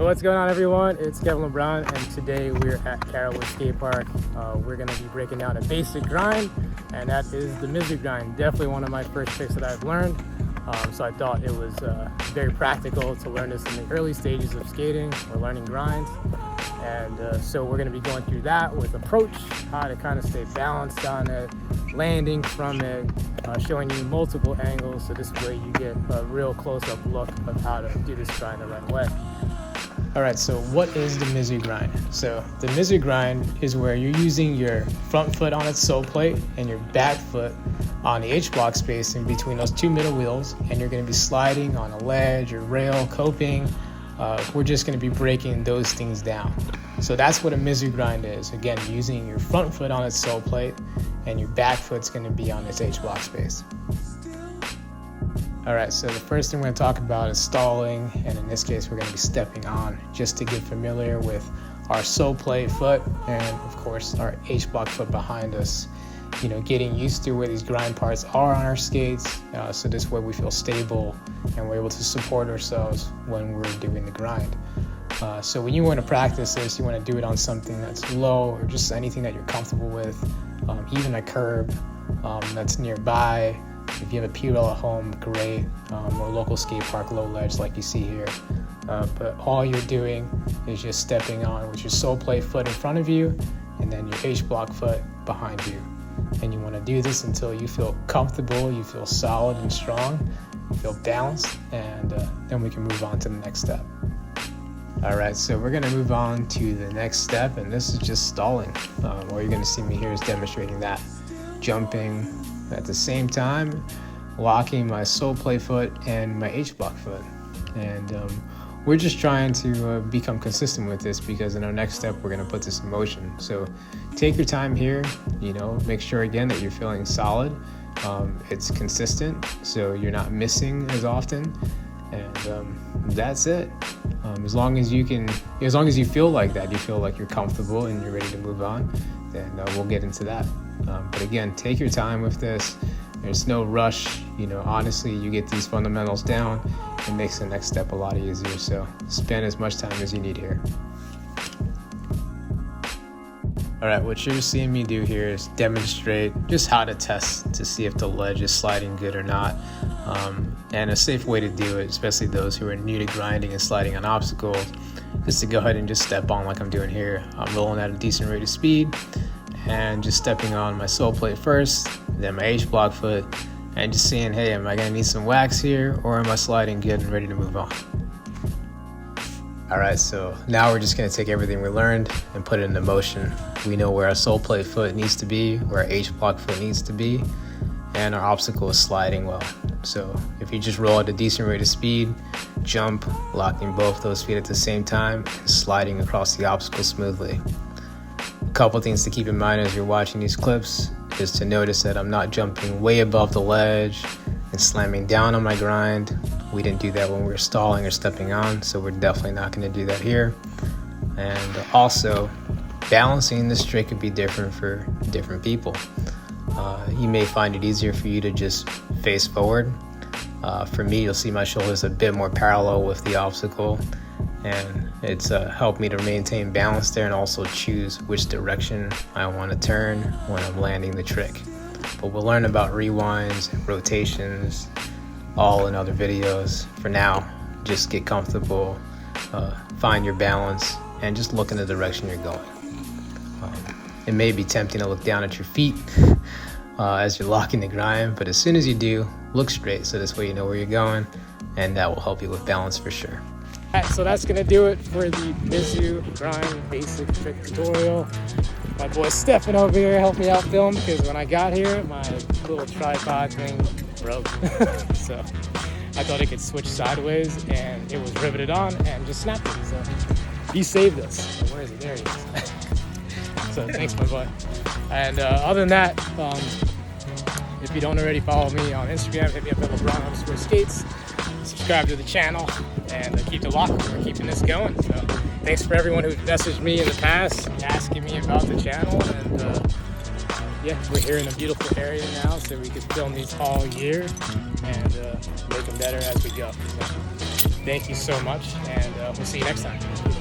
what's going on, everyone? It's Kevin LeBron, and today we're at Carrollwood Skate Park. We're going to be breaking down a basic grind, and that is the Mizou Grind. Definitely one of my first tricks that I've learned. So I thought it was very practical to learn this in the early stages of skating or learning grinds. And so we're going to be going through that with approach, how to kind of stay balanced on it, landing from it, showing you multiple angles, so this way you get a real close-up look of how to do this grind the right way. All right, so what is the Mizou Grind? So the Mizou Grind is where you're using your front foot on its sole plate and your back foot on the H-block space in between those two middle wheels, and you're going to be sliding on a ledge or rail, coping. We're just going to be breaking those things down. So that's what a Mizou Grind is. Again, using your front foot on its sole plate and your back foot's going to be on its H-block space. All right, so the first thing we're going to talk about is stalling, and in this case we're going to be stepping on, just to get familiar with our sole plate foot and of course our H-block foot behind us. You know, getting used to where these grind parts are on our skates, so this way we feel stable and we're able to support ourselves when we're doing the grind. So when you want to practice this, you want to do it on something that's low or just anything that you're comfortable with, even a curb that's nearby. If you have a P-rail at home, great, or local skate park, low ledge like you see here. But all you're doing is just stepping on with your sole plate foot in front of you and then your H-block foot behind you. And you want to do this until you feel comfortable, you feel solid and strong, you feel balanced, and then we can move on to the next step. All right, so we're going to move on to the next step, and this is just stalling. All you're going to see me here is demonstrating that. Jumping at the same time, locking my sole plate foot and my H-block foot. And we're just trying to become consistent with this, because in our next step, we're going to put this in motion. So take your time here, you know, make sure again that you're feeling solid. It's consistent, so you're not missing as often. And that's it. As long as you feel like that, you feel like you're comfortable and you're ready to move on, then we'll get into that. But again, take your time with this. There's no rush. You know, honestly, you get these fundamentals down, it makes the next step a lot easier. So spend as much time as you need here. All right, what you're seeing me do here is demonstrate just how to test to see if the ledge is sliding good or not. And a safe way to do it, especially those who are new to grinding and sliding on obstacles, is to go ahead and just step on like I'm doing here. I'm rolling at a decent rate of speed and just stepping on my sole plate first, then my H-block foot, and just seeing, hey, am I gonna need some wax here, or am I sliding good and ready to move on? All right, so now we're just gonna take everything we learned and put it into motion. We know where our sole plate foot needs to be, where our H-block foot needs to be, and our obstacle is sliding well. So if you just roll at a decent rate of speed, jump, locking both those feet at the same time, and sliding across the obstacle smoothly. A couple things to keep in mind as you're watching these clips is to notice that I'm not jumping way above the ledge and slamming down on my grind. We didn't do that when we were stalling or stepping on, so we're definitely not going to do that here. And also, balancing this trick could be different for different people. You may find it easier for you to just face forward. For me, you'll see my shoulders a bit more parallel with the obstacle, and it's helped me to maintain balance there and also choose which direction I want to turn when I'm landing the trick. But we'll learn about rewinds and rotations all in other videos. For now, just get comfortable, find your balance, and just look in the direction you're going. It may be tempting to look down at your feet as you're locking the grind, but as soon as you do, look straight, so this way you know where you're going, and that will help you with balance for sure. All right, so that's gonna do it for the Mizou Grind basic trick tutorial. My boy Stefan over here helped me out film, because when I got here, my little tripod thing broke. So I thought it could switch sideways, and it was riveted on and just snapped it. So he saved us. Where is he? There he is. So thanks, my boy. And other than that, if you don't already follow me on Instagram, hit me up at LeBron_skates. Subscribe to the channel and keep the lock. We're keeping this going. So thanks for everyone who messaged me in the past asking me about the channel. And yeah, we're here in a beautiful area now, so we can film these all year and make them better as we go. So, Thank you so much, and we'll see you next time.